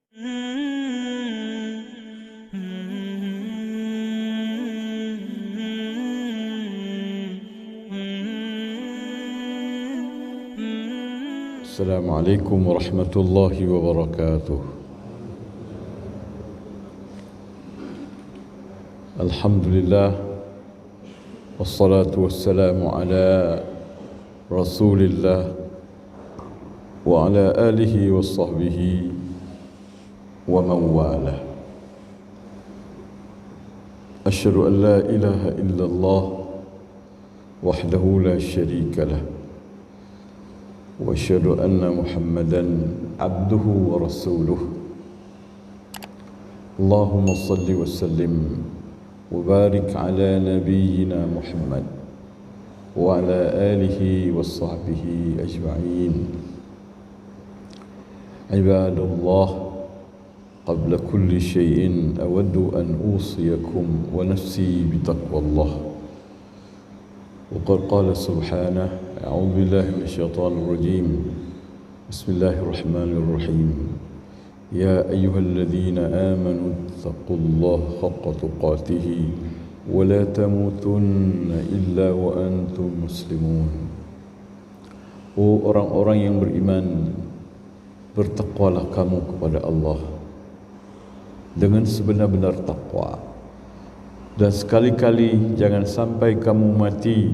Assalamualaikum warahmatullahi wabarakatuh. Alhamdulillah, wassalatu wassalamu ala Rasulillah wa ala alihi wa sahbihi wa man wala. Asyhadu an la ilaha illallah wahdahu la syarika lah, wa asyhadu anna Muhammadan abduhu wa rasuluh. Allahumma salli wa sallim wa barik ala nabiyyina Muhammad wa ala alihi wa sahbihi ajma'in. Ibadallah, qabla kulli syai'in awaddu an usiyakum wa nafsi bitaqwallah. Wa qala subhanahu أعوذ بالله من الشيطان الرجيم بسم الله الرحمن الرحيم يا أيها الذين آمنوا اتقوا الله حق تقاته ولا تموتن إلا وأنتم مسلمون. Oh orang-orang yang beriman, bertakwalah kamu kepada Allah dengan sebenar-benar takwa, dan sekali-kali jangan sampai kamu mati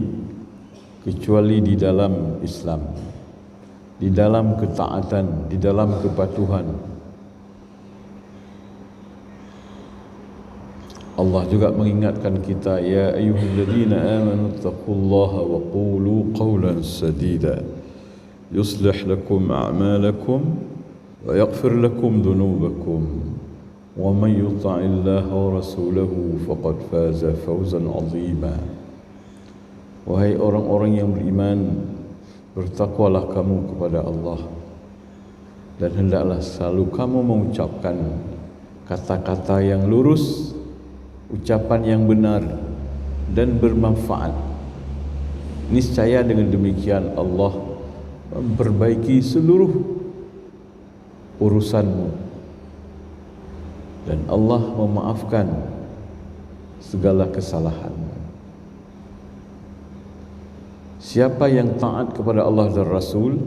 kecuali di dalam Islam, di dalam ketaatan, di dalam kepatuhan. Allah juga mengingatkan kita, ya ayyuhalladzina amanu taqullaha wa qulu qawlan sadida yuslih lakum a'malakum wa yaghfir lakum dhunubakum wa man yuti'illaha wa rasulahu faqad faza fawzan 'azima. Wahai orang-orang yang beriman, bertakwalah kamu kepada Allah, dan hendaklah selalu kamu mengucapkan kata-kata yang lurus, ucapan yang benar dan bermanfaat. Niscaya dengan demikian Allah memperbaiki seluruh urusanmu, dan Allah memaafkan segala kesalahanmu. Siapa yang taat kepada Allah dan Rasul,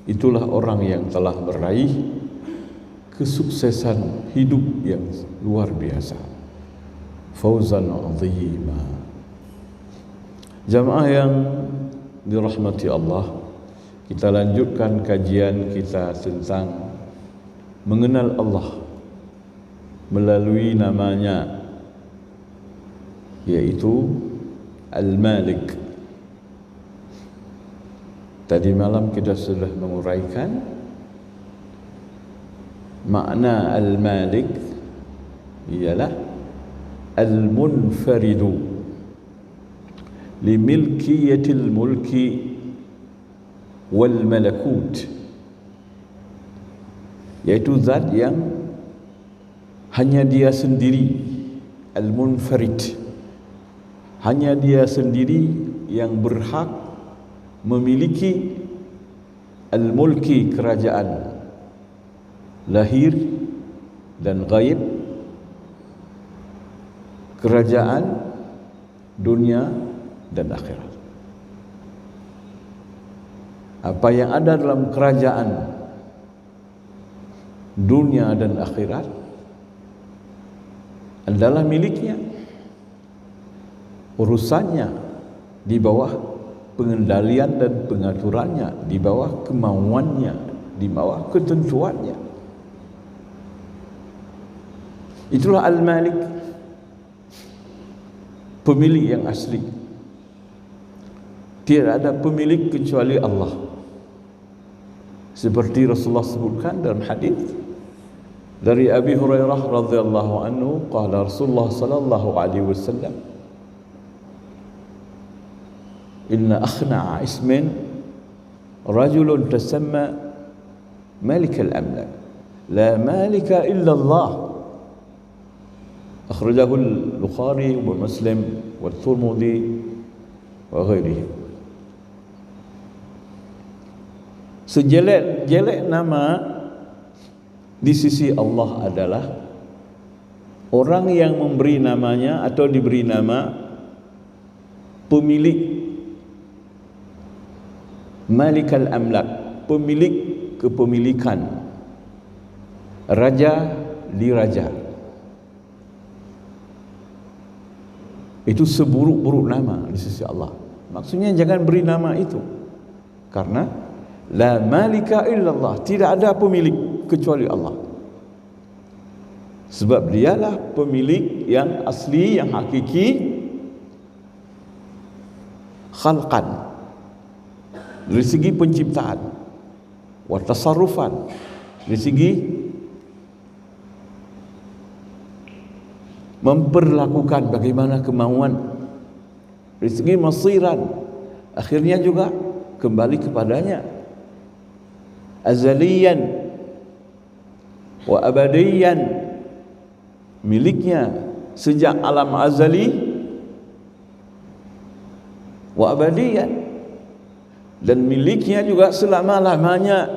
itulah orang yang telah meraih kesuksesan hidup yang luar biasa. Fawzan 'azima. Jamaah yang dirahmati Allah, kita lanjutkan kajian kita tentang mengenal Allah melalui namanya, yaitu Al-Malik. Tadi malam kita sudah menguraikan makna Al-Malik ialah Al-Munfaridu li milkiyatil mulki wal malakut, yaitu zat yang hanya dia sendiri, Al-Munfarid, hanya dia sendiri yang berhak memiliki al-mulki, kerajaan lahir dan gaib, kerajaan dunia dan akhirat. Apa yang ada dalam kerajaan dunia dan akhirat adalah miliknya, urusannya di bawah pengendalian dan pengaturannya, di bawah kemauannya, di bawah ketentuannya. Itulah Al-Malik, pemilik yang asli. Tidak ada pemilik kecuali Allah, seperti Rasulullah sebutkan dalam hadis dari Abi Hurairah radhiyallahu anhu, qala Rasulullah sallallahu alaihi wasallam, inna akhna'a ismin rajulun tasamma malik al-amlak la malika illa Allah. Akhrajahu al-Bukhari wa Muslim wa Tirmidzi wa ghairihi. Sejelek-jelek nama di sisi Allah adalah orang yang memberi namanya atau diberi nama pemilik Malikal Amlak, pemilik kepemilikan, raja di raja. Itu seburuk-buruk nama di sisi Allah. Maksudnya jangan beri nama itu, karena la malika illallah, tidak ada pemilik kecuali Allah. Sebab dialah pemilik yang asli, yang hakiki, khalqan, dari segi penciptaan, wa tasarrufan, dari segi memperlakukan bagaimana kemauan, dari segi masiran, akhirnya juga kembali kepadanya, azaliyan wa abadiyan, miliknya sejak alam azali wa abadiyan, dan miliknya juga selama-lamanya.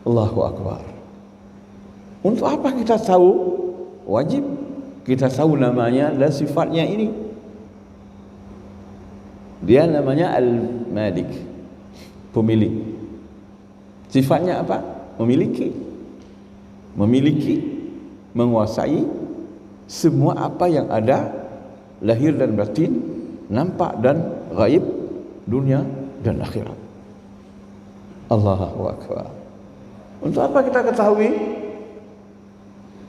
Allahu Akbar. Untuk apa kita tahu? Wajib kita tahu namanya dan sifatnya ini. Dia namanya Al-Malik, pemilik. Sifatnya apa? Memiliki, menguasai semua apa yang ada, lahir dan batin, nampak dan gaib, dunia dan akhirat. Allahu Akbar. Untuk apa kita ketahui?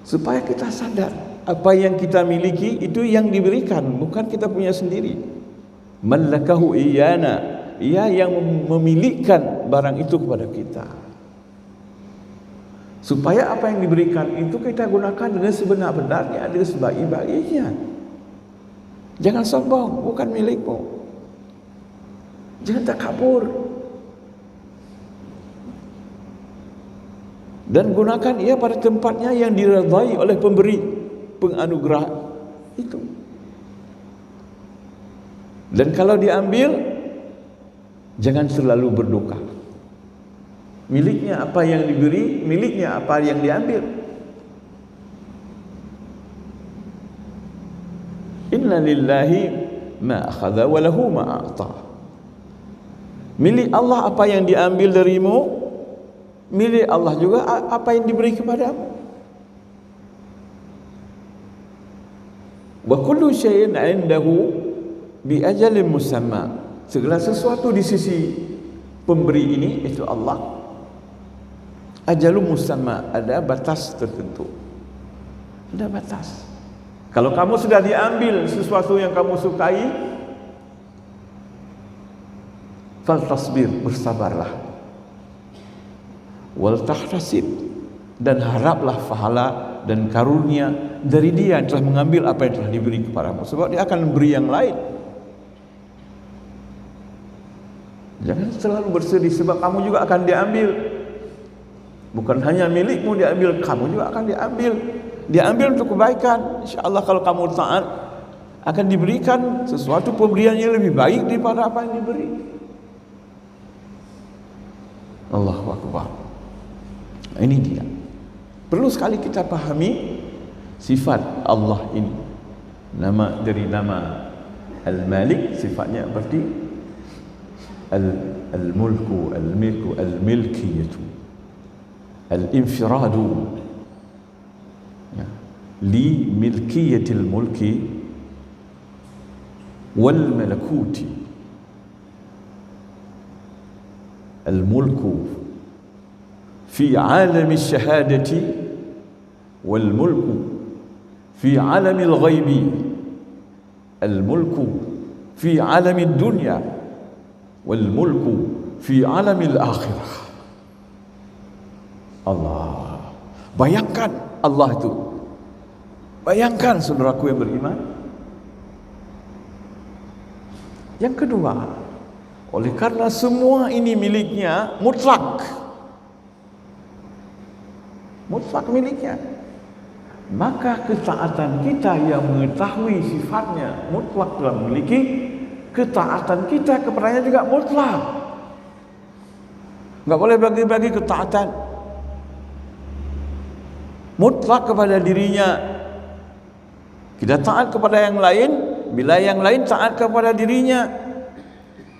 Supaya kita sadar apa yang kita miliki itu yang diberikan, bukan kita punya sendiri. Mallakahu iyana, ia yang memilikan barang itu kepada kita. Supaya apa yang diberikan itu kita gunakan dengan sebenar-benarnya, dengan sebaik-baiknya. Jangan sombong, bukan milikmu. Jangan takabur. Dan gunakan ia pada tempatnya yang diridai oleh pemberi penganugerah itu. Dan kalau diambil, jangan selalu berduka. Miliknya apa yang diberi, miliknya apa yang diambil. Inna lillahi ma akhadha wa lahu ma a'ta. Milik Allah apa yang diambil darimu, milik Allah juga apa yang diberi kepadamu. Wa kullu syai'in 'indahu bi ajalin musamma. Segala sesuatu di sisi pemberi ini, itu Allah, ajalun musamma, ada batas tertentu. Ada batas. Kalau kamu sudah diambil sesuatu yang kamu sukai, fal tasbir, bersabarlah. Wal tahtasib, dan haraplah pahala dan karunia dari dia yang telah mengambil apa yang telah diberi kepadamu, sebab dia akan memberi yang lain. Jangan selalu bersedih sebab kamu juga akan diambil. Bukan hanya milikmu diambil, kamu juga akan diambil. Diambil untuk kebaikan. InsyaAllah kalau kamu taat, akan diberikan sesuatu pemberian yang lebih baik daripada apa yang diberi. Allahu Akbar. Ini dia. Perlu sekali kita pahami sifat Allah ini. Nama dari nama Al-Malik, sifatnya berarti Al-Mulku, Al-Milku, Al-Milkiyatu, Al-Infiradu, li milkiyatil mulki wal malakuti. Al-mulku fi alam ash-shahadati wal mulku fi alam al-ghaibi. Al-mulku fi alam ad-dunya wal mulku fi alam al-akhirah. Allah, bayangkan Allah itu. Bayangkan saudaraku yang beriman. Yang kedua, oleh karena semua ini miliknya mutlak, mutlak miliknya, maka ketaatan kita yang mengetahui sifatnya mutlak telah memiliki, ketaatan kita kepadanya juga mutlak. Enggak boleh bagi-bagi ketaatan. mutlak kepada dirinya. Kita taat kepada yang lain bila yang lain taat kepada dirinya.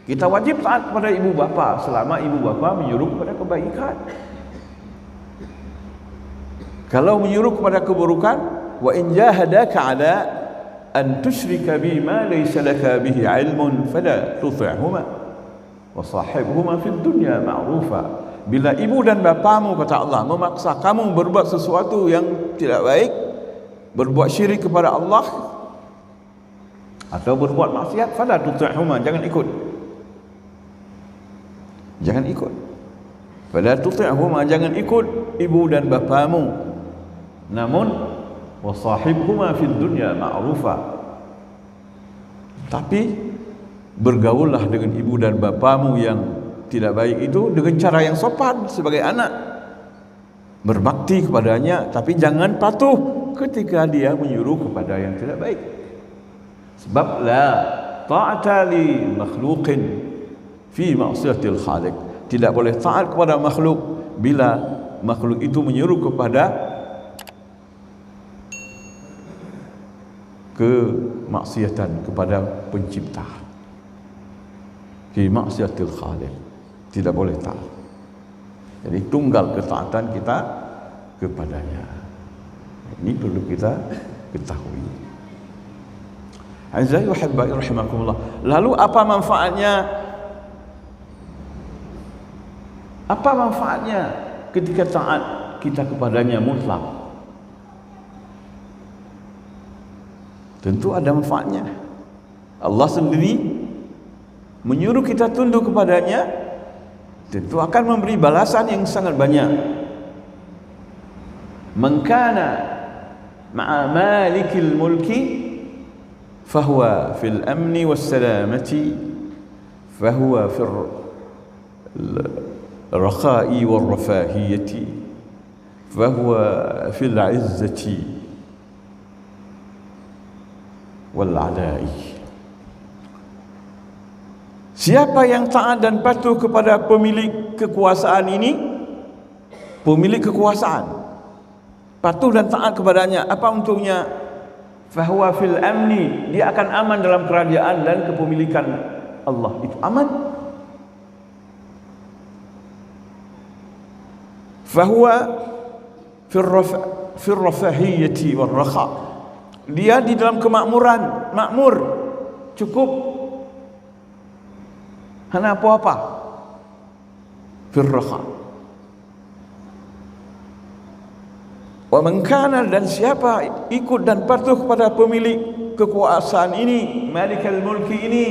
Kita wajib taat kepada ibu bapa selama ibu bapa menyuruh kepada kebaikan. Kalau menyuruh kepada keburukan, wa in jahadaka ala an tusyrika bi ma laysa laka bihi ilmun fala tuti'huma wa sahibhuma fid dunya ma'rufa. Bila ibu dan bapamu, kata Allah, memaksa kamu berbuat sesuatu yang tidak baik, berbuat syirik kepada Allah atau berbuat maksiat, fala tuti'huma, jangan ikut. Jangan ikut. Fala tuti'huma, jangan ikut ibu dan bapamu. Namun wasahibhuma fid dunya ma'rufa. Tapi bergaullah dengan ibu dan bapamu yang tidak baik itu dengan cara yang sopan sebagai anak. Berbakti kepadanya, tapi jangan patuh ketika dia menyuruh kepada yang tidak baik. Sebab la ta'ata li makhluqin fi ma'siyatil khaliq. Tidak boleh taat kepada makhluk bila makhluk itu menyuruh kepada kemaksiatan kepada pencipta. Fi ma'siyatil khaliq. Tidak boleh taat. Jadi tunggal ketaatan kita kepadanya. Ini perlu kita ketahui. Azza wa habbai rahimakumullah. Lalu apa manfaatnya? Apa manfaatnya ketika taat kita kepadanya mutlak? Tentu ada manfaatnya. Allah sendiri menyuruh kita tunduk kepadanya, tentu akan memberi balasan yang sangat banyak. Man kana ma'a malikil mulki fahuwa fil amni was salamati fahuwa fil rakhai wal rafahiyati fahuwa fil izzati wal alai. Siapa yang taat dan patuh kepada pemilik kekuasaan ini, pemilik kekuasaan, patuh dan taat kepadanya, apa untungnya? Fahuwa fil amni, dia akan aman dalam kerajaan dan kepemilikan Allah. Itu aman. Fahuwa fil rafahiyati wal rakha, dia di dalam kemakmuran, makmur, cukup. Hana apa-apa. Firraha. Wa man kana, dan siapa ikut dan patuh kepada pemilik kekuasaan ini, malikal mulki ini,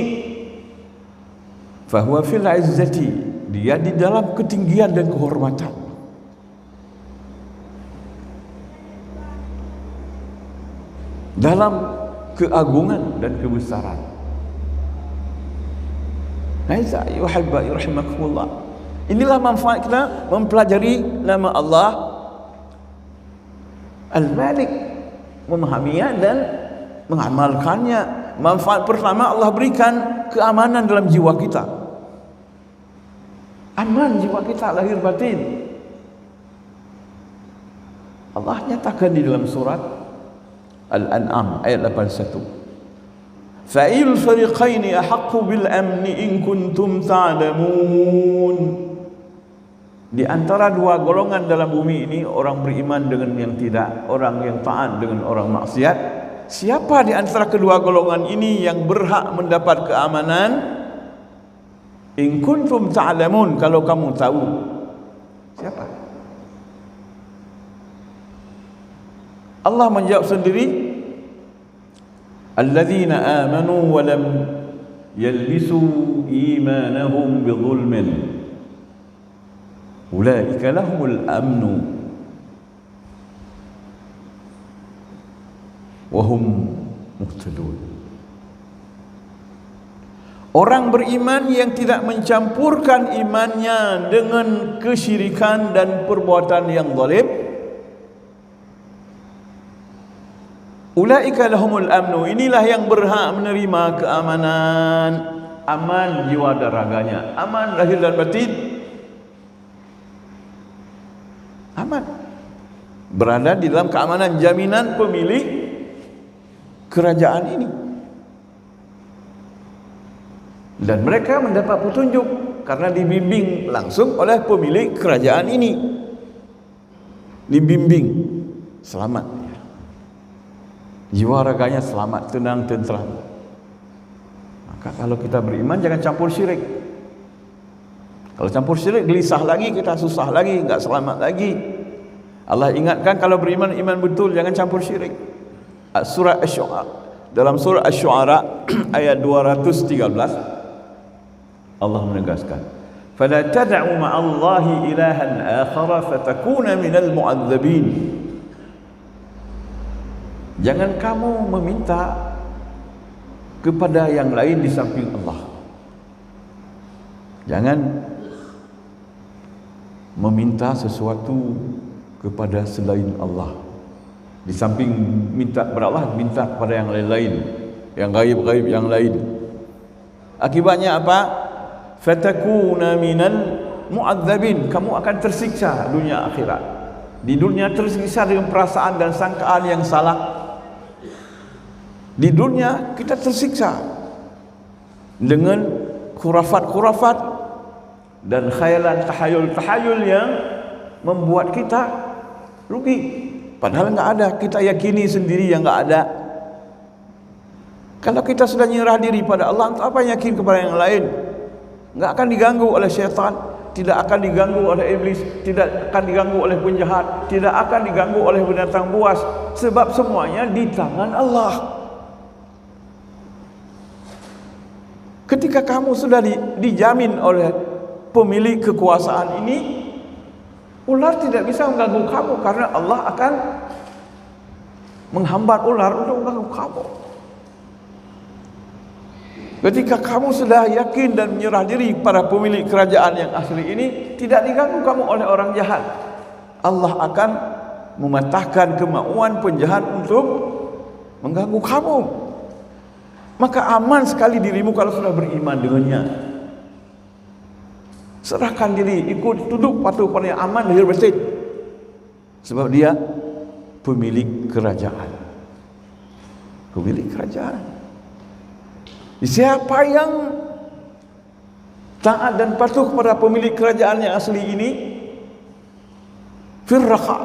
fahuwa fil izzati, dia di dalam ketinggian dan kehormatan. Dalam keagungan dan kebesaran. Aiza yuhibba rahimakumullah. Inilah manfaat kita mempelajari nama Allah Al-Malik, memahaminya dan mengamalkannya. Manfaat pertama, Allah berikan keamanan dalam jiwa kita. Aman jiwa kita lahir batin. Allah nyatakan di dalam surat Al-An'am ayat 81. Fa'il fariqaini ahaqqu bil amni in kuntum ta'lamun. Di antara dua golongan dalam bumi ini, orang beriman dengan yang tidak, orang yang taat dengan orang maksiat, siapa di antara kedua golongan ini yang berhak mendapat keamanan? In kuntum ta'lamun, kalau kamu tahu. Siapa? Allah menjawab sendiri, alladzina amanu wa lam yalbisu imanahum bidzulmin ulaika lahumul amnu wa hum muhtadun. Orang beriman yang tidak mencampurkan imannya dengan kesyirikan dan perbuatan yang zalim, ulaika lahumul amnu, inilah yang berhak menerima keamanan, aman jiwa dan raganya, aman lahir dan batin, aman. berada di dalam keamanan jaminan pemilik kerajaan ini. Dan mereka mendapat petunjuk karena dibimbing langsung oleh pemilik kerajaan ini. Dibimbing, selamat. Jiwa raganya selamat, tenang, tentram. Maka kalau kita beriman jangan campur syirik. Kalau campur syirik gelisah lagi, kita susah lagi, enggak selamat lagi. Allah ingatkan kalau beriman iman betul, jangan campur syirik. Surah Asy-Syu'ara, dalam surah Asy-Syu'ara ayat 213 Allah menegaskan, "Fala tad'u ma'allahi ilahan akhara fatakuna minal mu'adzabin." Jangan kamu meminta kepada yang lain di samping Allah. Jangan meminta sesuatu kepada selain Allah. Di samping minta kepada Allah, minta kepada yang lain-lain, yang gaib-gaib yang lain. Akibatnya apa? Fatakuna minal mu'adzabin. Kamu akan tersiksa dunia akhirat. Di dunia tersiksa dengan perasaan dan sangkaan yang salah. Di dunia kita tersiksa dengan khurafat-khurafat dan khayalan tahayul-tahayul yang membuat kita rugi. Padahal enggak ada, kita yakini sendiri yang enggak ada. Kalau kita sudah nyerah diri pada Allah, untuk apa yakin kepada yang lain? Enggak akan diganggu oleh syaitan, tidak akan diganggu oleh iblis, tidak akan diganggu oleh penjahat, tidak akan diganggu oleh binatang buas, sebab semuanya di tangan Allah. Ketika kamu sudah dijamin oleh pemilik kekuasaan ini, ular tidak bisa mengganggu kamu karena Allah akan menghambat ular untuk mengganggu kamu. Ketika kamu sudah yakin dan menyerah diri pada pemilik kerajaan yang asli ini, tidak diganggu kamu oleh orang jahat. Allah akan mematahkan kemauan penjahat untuk mengganggu kamu. Maka aman sekali dirimu kalau sudah beriman dengannya. Serahkan diri, ikut, tunduk, patuh pada yang aman, lahir batin. Sebab dia pemilik kerajaan. Pemilik kerajaan. Siapa yang taat dan patuh kepada pemilik kerajaan yang asli ini, firraha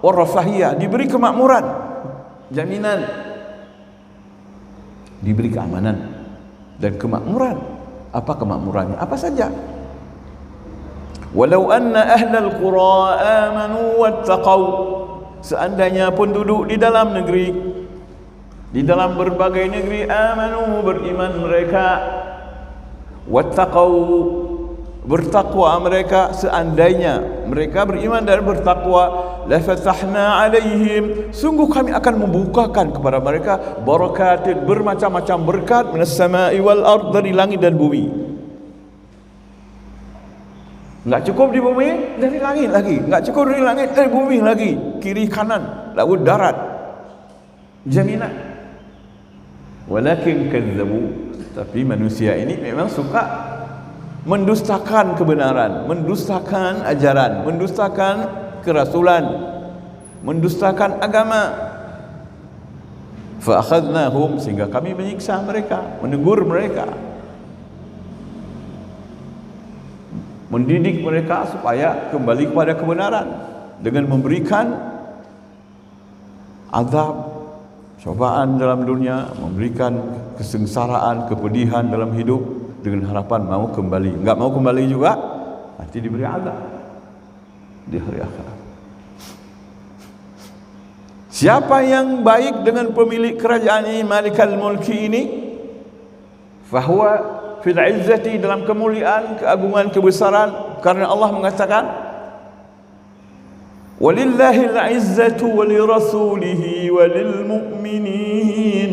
wa rafahiyah, diberi kemakmuran, jaminan, diberi keamanan dan kemakmuran. Apa kemakmurannya? Apa saja? Walau anna ahlal qura amanu wattaqau, seandainya penduduk di dalam negeri, di dalam berbagai negeri, amanu, beriman mereka, wattaqau, bertakwa mereka, seandainya mereka beriman dan bertakwa, la fatahna alaihim, sungguh kami akan membukakan kepada mereka barakatin, bermacam-macam berkat, minas sama'i wal ard, dari langit dan bumi. Enggak cukup di bumi, dari langit lagi. Enggak cukup dari langit, dari bumi lagi. Kiri kanan, laut darat. Jaminan. Walakin kadzabu, tapi manusia ini memang suka mendustakan kebenaran, mendustakan ajaran, mendustakan kerasulan, mendustakan agama. Fa akhadnahum, sehingga kami menyiksa mereka, menegur mereka, mendidik mereka supaya kembali kepada kebenaran dengan memberikan azab, cobaan dalam dunia, memberikan kesengsaraan, kepedihan dalam hidup dengan harapan mau kembali. Enggak mau kembali juga, nanti diberi azab di hari akhirat. Siapa yang baik dengan pemilik kerajaan ini, Malikal Mulki ini, fahuwa fil izzati, dalam kemuliaan, keagungan, kebesaran, karena Allah mengatakan walillahil izzatu walirasulihi walil mu'minin,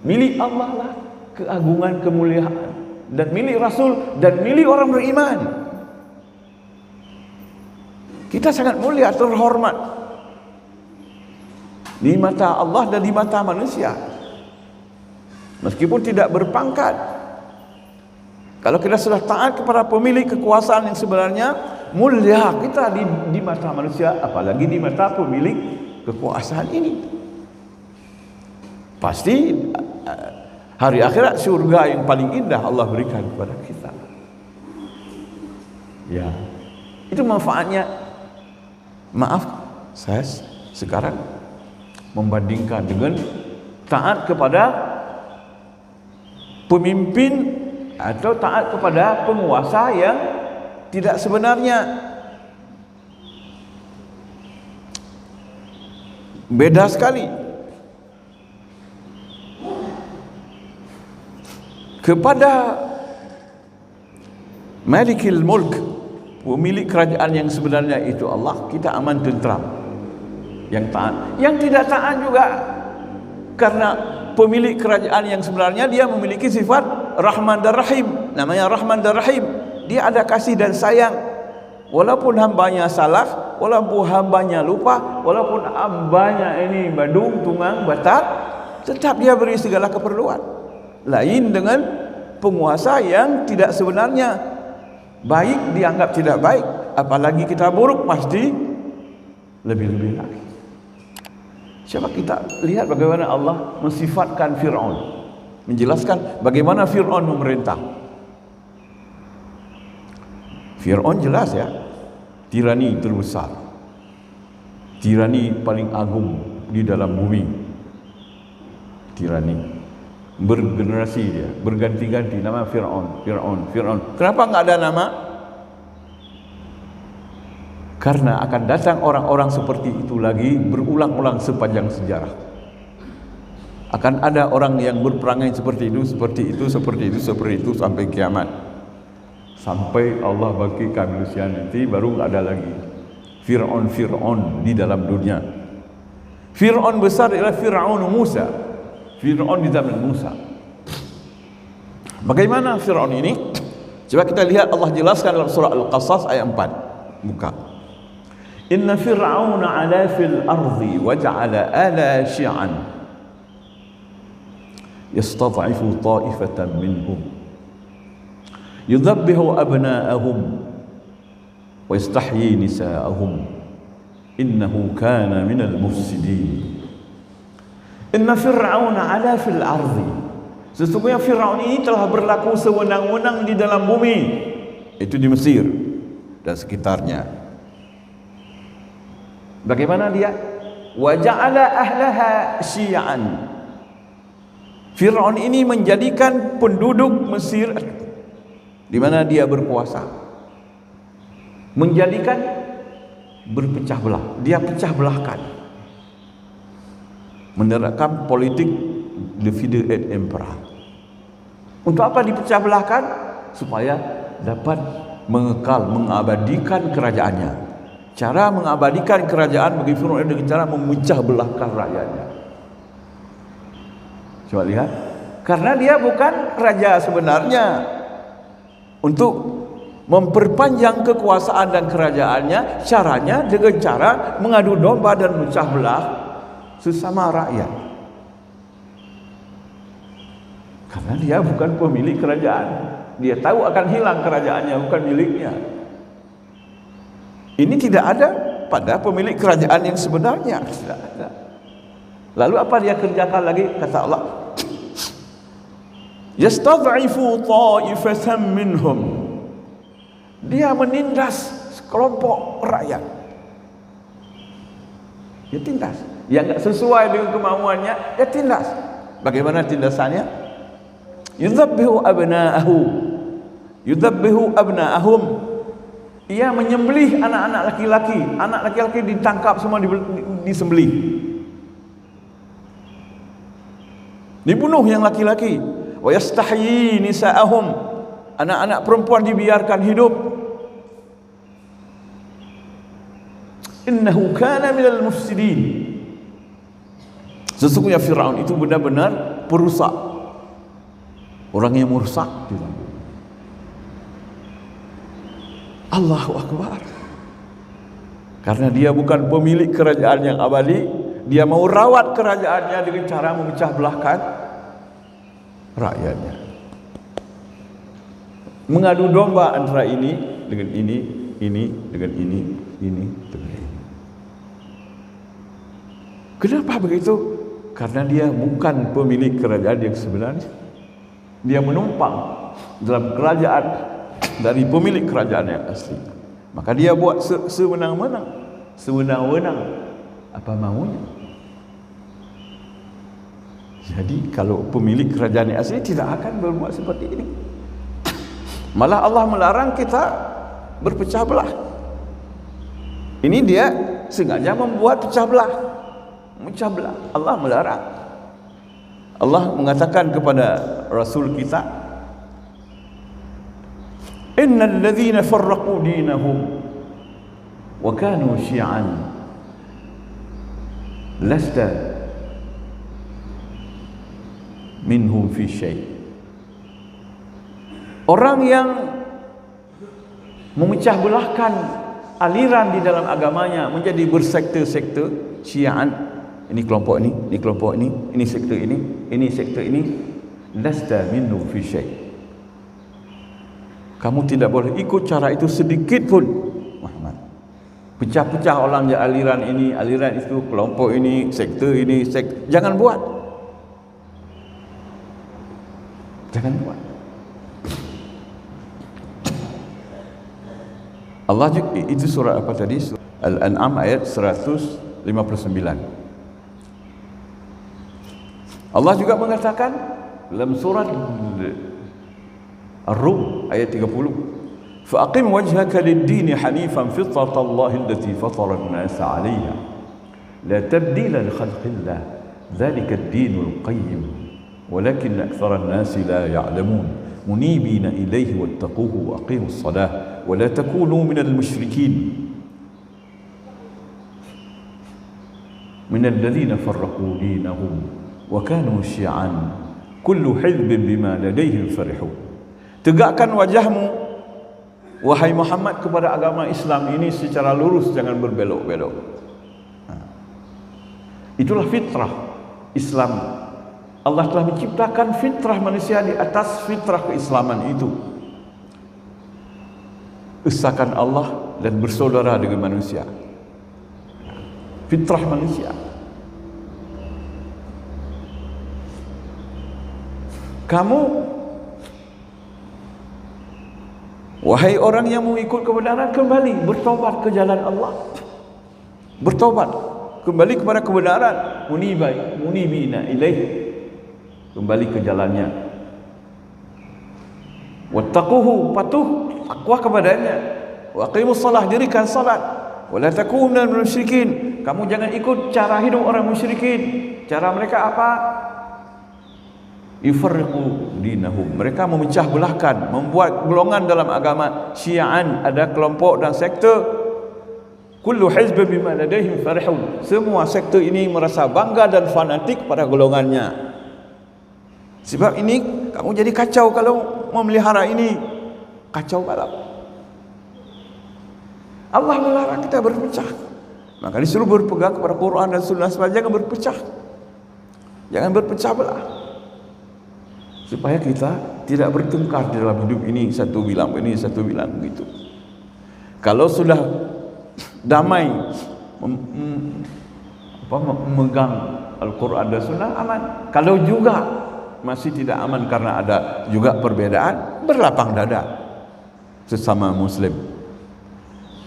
milik Allah lah keagungan, kemuliaan, dan milik Rasul dan milik orang beriman. Kita sangat mulia, terhormat di mata Allah dan di mata manusia. Meskipun tidak berpangkat, kalau kita sudah taat kepada pemilik kekuasaan yang sebenarnya, mulia kita di mata manusia, apalagi di mata pemilik kekuasaan ini. Pasti hari akhirat surga yang paling indah Allah berikan kepada kita. Ya, itu manfaatnya. Maaf, saya sekarang membandingkan dengan taat kepada pemimpin atau taat kepada penguasa yang tidak sebenarnya. Beda sekali. Kepada Malikil Mulk, pemilik kerajaan yang sebenarnya itu Allah, kita aman tentram. Yang taat, yang tidak taat juga, karena pemilik kerajaan yang sebenarnya dia memiliki sifat Rahman dan Rahim. Namanya Rahman dan Rahim. Dia ada kasih dan sayang. Walaupun hambanya salah, walaupun hambanya lupa, walaupun hambanya ini badung, tungang, batak, tetap dia beri segala keperluan. Lain dengan penguasa yang tidak sebenarnya. Baik dianggap tidak baik, apalagi kita buruk pasti lebih-lebih lagi. Coba kita lihat bagaimana Allah mensifatkan Fir'aun, menjelaskan bagaimana Fir'aun memerintah. Fir'aun jelas ya, tirani terbesar, tirani paling agung di dalam bumi. Tirani bergenerasi dia, berganti-ganti nama Fir'aun. Kenapa nggak ada nama? Karena akan datang orang-orang seperti itu lagi berulang-ulang sepanjang sejarah. Akan ada orang yang berperangai seperti itu sampai kiamat. Sampai Allah bagikan manusia nanti baru nggak ada lagi Fir'aun di dalam dunia. Fir'aun besar adalah Fir'aun Musa. Fir'aun di zaman Musa. Bagaimana Fir'aun ini? Coba kita lihat, Allah jelaskan dalam surah Al-Qasas ayat 4. Buka. Inna Fir'auna 'ala fil ardi wa ja'ala ala syi'an yastad'ifu ta'ifatan minhum yudhabbihu abna'ahum wa yastahyi nisa'ahum innahu kana minal mufsidin. Inna Fir'auna 'ala fil ardi, sesungguhnya Fir'aun ini telah berlaku sewenang-wenang di dalam bumi, itu di Mesir dan sekitarnya. Bagaimana dia? Wa ja'ala ahlaha syi'an. Fir'aun ini menjadikan penduduk Mesir di mana dia berkuasa, menjadikan berpecah belah. Dia pecah belahkan, menerapkan politik divide et impera. Untuk apa dipecah belahkan? Supaya dapat mengekal, mengabadikan kerajaannya. Cara mengabadikan kerajaan bagi Fir'aun dengan cara memecah belahkan rakyatnya. Coba lihat, karena dia bukan raja sebenarnya. Untuk memperpanjang kekuasaan dan kerajaannya, caranya dengan cara mengadu domba dan memecah belah sesama rakyat. Karena dia bukan pemilik kerajaan, dia tahu akan hilang kerajaannya, bukan miliknya. Ini tidak ada pada pemilik kerajaan yang sebenarnya, tidak ada. Lalu apa dia kerjakan lagi? Kata Allah, yastad'ifu ta'ifatan minhum. Dia menindas sekelompok rakyat. Dia tindas. Yang enggak sesuai dengan kemauannya, dia tindas. Bagaimana tindasannya? Yudhabbihu abna'ahum. Ia menyembelih anak-anak laki-laki. Anak laki-laki ditangkap semua, disembelih. Dibunuh yang laki-laki. Wa yastahyi nisa'ahum. Anak-anak perempuan dibiarkan hidup. Innahu kana minal mufsidin. Sesungguhnya Fir'aun itu benar-benar perusak, orang yang merusak. Allahu Akbar. Karena dia bukan pemilik kerajaan yang abadi, dia mau rawat kerajaannya dengan cara memecah belahkan rakyatnya, mengadu domba antara ini dengan ini, ini dengan ini dengan ini. Kenapa begitu? Karena dia bukan pemilik kerajaan yang sebenarnya. Dia menumpang dalam kerajaan dari pemilik kerajaan yang asli. Maka dia buat sewenang-wenang apa maunya. Jadi kalau pemilik kerajaan yang asli tidak akan berbuat seperti ini. Malah Allah melarang kita berpecah belah. Ini dia sengaja membuat pecah belah. Allah melarang. Allah mengatakan kepada Rasul kita, innal ladzina farraqu dinahum wa kanu syi'an lasta minhum fi syai'. Orang yang memecah belahkan aliran di dalam agamanya menjadi bersekte-sekte, syi'an, ini kelompok ini kelompok ini sektor ini sektor ini, lasta minhum fi syai'. Kamu tidak boleh ikut cara itu sedikit pun, Muhammad. Pecah-pecah orang je aliran ini, aliran itu, kelompok ini, sektor ini, jangan buat. Jangan buat. Allah juga, itu surah apa tadi? Al-An'am ayat 159. Allah juga mengatakan dalam surat Ar-Rum ayat 30, fa'aqim wajhaka lid-din hanifan fitratallahi allati fatara an-nasa 'alayha la tabdila li khalqillah dzalika ad-dinul qayyim walakin aktsara an-nasi la ya'lamun munibina ilayhi wattaquhu wa aqimus salah wa la takunu minal musyrikin minal ladzina farraqu dinahum wa kanu syi'an kullu hizbin bima ladaihim farihun. Tegakkan wajahmu wahai Muhammad kepada agama Islam ini secara lurus, jangan berbelok-belok. Itulah fitrah Islam. Allah telah menciptakan fitrah manusia di atas fitrah keislaman itu. Esakan Allah dan bersaudara dengan manusia. Fitrah manusia. Kamu, wahai orang yang mengikut kebenaran, kembali bertobat ke jalan Allah. Bertobat kembali kepada kebenaran, munibina ilaihi, kembali ke jalannya. Wattaquhu, patuh takwa kepadanya. Wa aqimus salah, dirikan salat. Wa la takunu minal musyrikin, kamu jangan ikut cara hidup orang musyrikin. Cara mereka apa? Yufarriqu dinahum, mereka memecah belahkan, membuat golongan dalam agama. Syi'an, ada kelompok dan sektor. Kullu hizbin bima ladaihim farihun, semua sektor ini merasa bangga dan fanatik pada golongannya. Sebab ini kamu jadi kacau kalau memelihara ini, kacau balau. Allah melarang kita berpecah. Maka disuruh berpegang kepada Quran dan Sunnah, jangan berpecah, jangan berpecah belah, supaya kita tidak bertengkar di dalam hidup ini. Satu bilang ini, satu bilang begitu. Kalau sudah damai memegang Al-Quran dan Sunnah, aman. Kalau juga masih tidak aman karena ada juga perbedaan, berlapang dada sesama Muslim.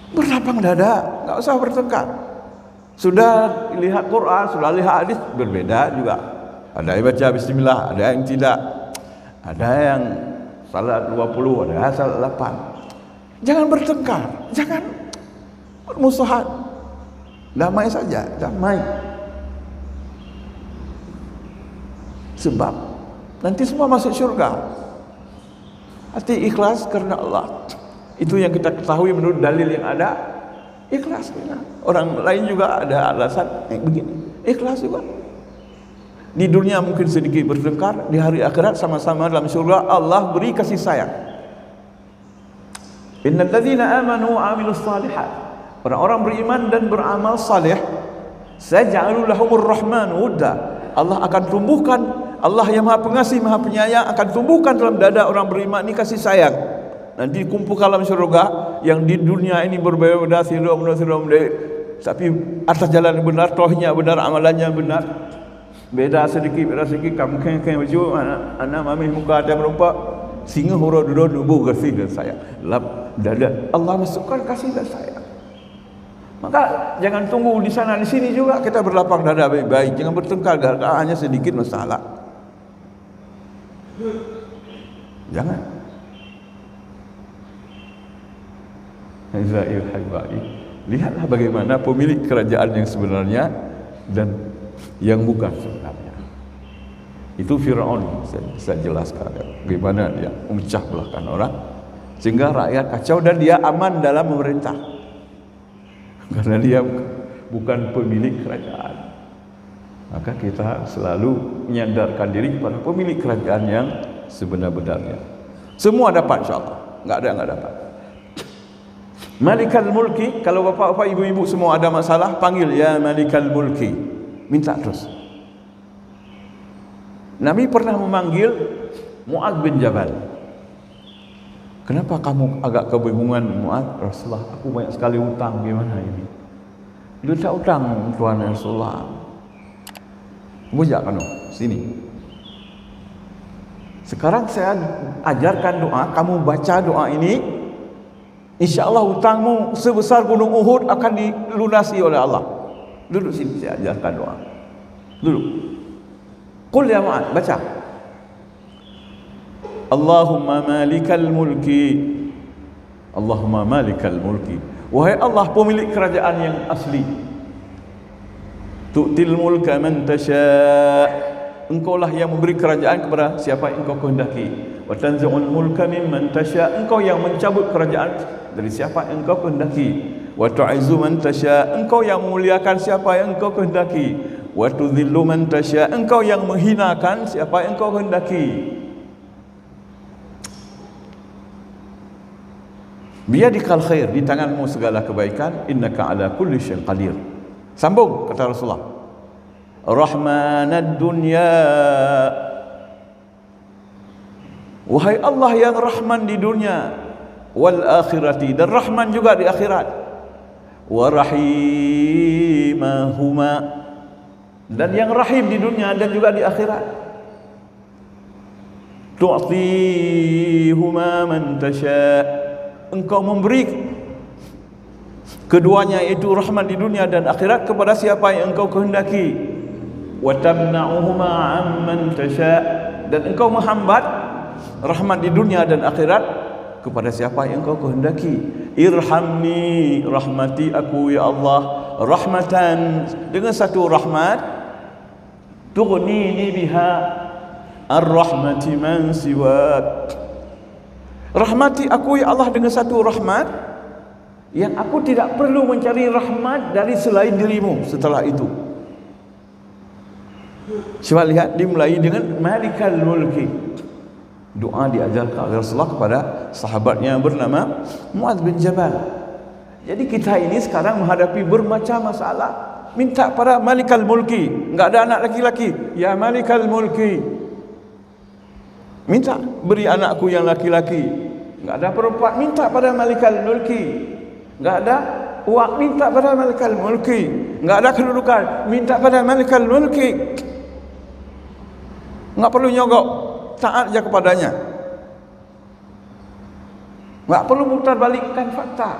Berlapang dada, nggak usah bertengkar. Sudah lihat Quran, sudah lihat hadis, berbeda juga. Ada yang baca bismillah, ada yang tidak. Ada yang salat 20, ada yang salat 8. Jangan bertengkar, jangan bermusuhan. Damai saja, damai. Sebab nanti semua masuk syurga. Hati ikhlas karena Allah. Itu yang kita ketahui menurut dalil yang ada. Ikhlas. Orang lain juga ada alasan begini. Ikhlas juga. Di dunia mungkin sedikit bertengkar, di hari akhirat sama-sama dalam surga Allah beri kasih sayang. Innal ladzina amanu wa 'amilus shalihat, orang-orang beriman dan beramal saleh, saj'alu lahumur rahman wudda, Allah akan tumbuhkan, Allah yang Maha Pengasih Maha Penyayang akan tumbuhkan dalam dada orang beriman ini kasih sayang. Nanti dikumpulkan dalam surga yang di dunia ini berbeda-beda sirom, tapi atas jalan yang benar, tauhidnya benar, amalannya benar. Beda sedikit kamu keng baju anak mami muka ada merupa singa hura dulu nubuh kasih dan saya lap dada Allah masukkan kasih dan saya. Maka jangan tunggu di sana di sini juga kita berlapang dada baik-baik, jangan bertengkar gara-gara hanya sedikit masalah. Jangan. Lihatlah bagaimana pemilik kerajaan yang sebenarnya dan yang bukan sebenarnya. Itu Fir'aun, saya jelaskan bagaimana dia memecah belahkan orang sehingga rakyat kacau dan dia aman dalam memerintah karena dia bukan pemilik kerajaan. Maka kita selalu menyadarkan diri kepada pemilik kerajaan yang sebenar-benarnya. Semua dapat insyaAllah, enggak ada yang enggak dapat. Malikal Mulki, kalau bapak-bapak, ibu-ibu semua ada masalah, panggil ya Malikal Mulki, minta terus. Nabi pernah memanggil Mu'adz bin Jabal. Kenapa kamu agak kebingungan Mu'adz? Rasulullah, aku banyak sekali hutang, gimana ini? Dia tak hutang Tuhan Rasulullah. Bujak kamu, sini. Sekarang saya ajarkan doa, kamu baca doa ini. InsyaAllah hutangmu sebesar gunung Uhud akan dilunasi oleh Allah. Duduk sini, saya ajarkan doa. Duduk. Qul ya Mu'adz, baca. Allahumma malikal mulki. Allahumma malikal mulki. Wahai Allah, pemilik kerajaan yang asli. Tu'til mulka man tasha'. Engkaulah yang memberi kerajaan kepada siapa yang engkau kehendaki. Wa tanzi'ul mulka mimman tasha'. Engkau yang mencabut kerajaan dari siapa yang engkau kehendaki. Wa tu'izzu man tasha'. Engkau yang memuliakan siapa yang engkau kehendaki. Wa tudhillu man tasha'. Engkau yang menghinakan siapa yang engkau kehendaki. Biyadikal khair, di tanganmu segala kebaikan. Innaka ala kulli syai'in qadir. Sambung kata Rasulullah. Rahmanad dunya. Wahai Allah yang rahman di dunia, wal akhirati, dan rahman juga di akhirat. Wa rahimahuma, dan yang rahim di dunia dan juga di akhirat. Tu'tihuma man tasha'. Engkau memberi keduanya, yaitu rahmat di dunia dan akhirat, kepada siapa yang engkau kehendaki. Wa tamna'uhuma 'amman tasha'. Dan engkau menghambat rahmat di dunia dan akhirat kepada siapa yang engkau kehendaki. Irhamni, rahmati aku ya Allah, rahmatan, dengan satu rahmat, tughnini biha ar-rahmati man siwak. Rahmati aku ya Allah dengan satu rahmat yang aku tidak perlu mencari rahmat dari selain dirimu setelah itu. Coba lihat, dimulai dengan Malikal Mulki. Doa diajarkan oleh Rasulullah kepada sahabatnya yang bernama Mu'adz bin Jabal. Jadi kita ini sekarang menghadapi bermacam masalah, minta pada Malikal Mulki. Enggak ada anak laki-laki, ya Malikal Mulki. Minta beri anakku yang laki-laki. Enggak ada perempuan, minta pada Malikal Mulki. Enggak ada uang, minta pada Malikal Mulki. Enggak ada kedudukan, minta pada Malikal Mulki. Enggak perlu nyogok, taat aja kepadanya. Enggak perlu putar balikkan fakta,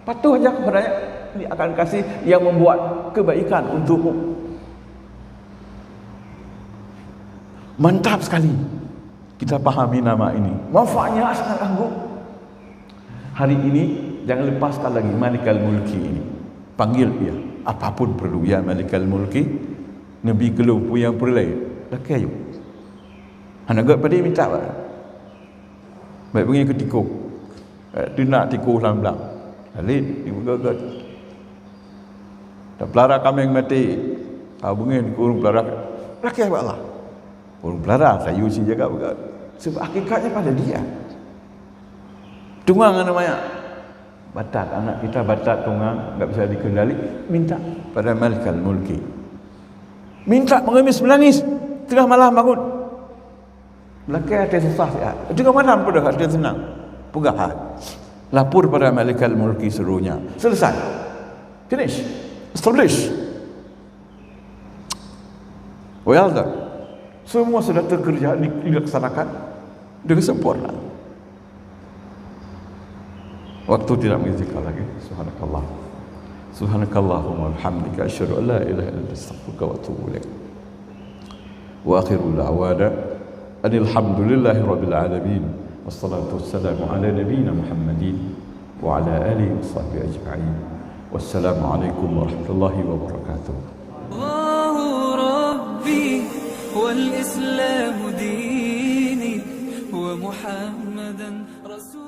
patuh aja kepadanya. Dia akan kasih yang membuat kebaikan untukmu. Mantap sekali kita pahami nama ini, manfaatnya sangat agung. Hari ini jangan lepaskan lagi Malikal Mulki ini. Panggil dia, apapun perlu, ya Malikal Mulki. Nabi keluh yang perlai laki ayo anak gak pada minta apa baik pergi ke tiku tu nak tiku belang-belang alit ibu gagat tak pelara kambing mati abungin kurung pelara laki apa Allah kurung pelara saya usi jaga begat sebab hakikatnya pada dia. Tunggang namanya batat, anak kita batat tunggang tak bisa dikendali, minta pada Malikal Mulki. Minta mengemis menangis tengah malam bangun belakang hati susah ya. Tengah malam pun dah hati senang pegahan Lapor pada malaikat mulki seluruhnya. Selesai. Finish. Establish. Well done. Semua sudah terkerja, dilaksanakan dengan sempurna. Waktu tidak mengizinkan lagi. Subhanakallah. Subhanakallahumma walhamdika asyhadu an la ilaha illa anta astaghfiruka wa atubu ilaik. Wa akhiru da'wana anil hamdulillahi rabbil alamin. Wassalatu wassalamu ala nabiyyina Muhammadin wa ala alihi wa sahbihi ajma'in. Wassalamu alaikum warahmatullahi wabarakatuh. Allahu Rabbi wal Islamu dini wa Muhammadan Rasul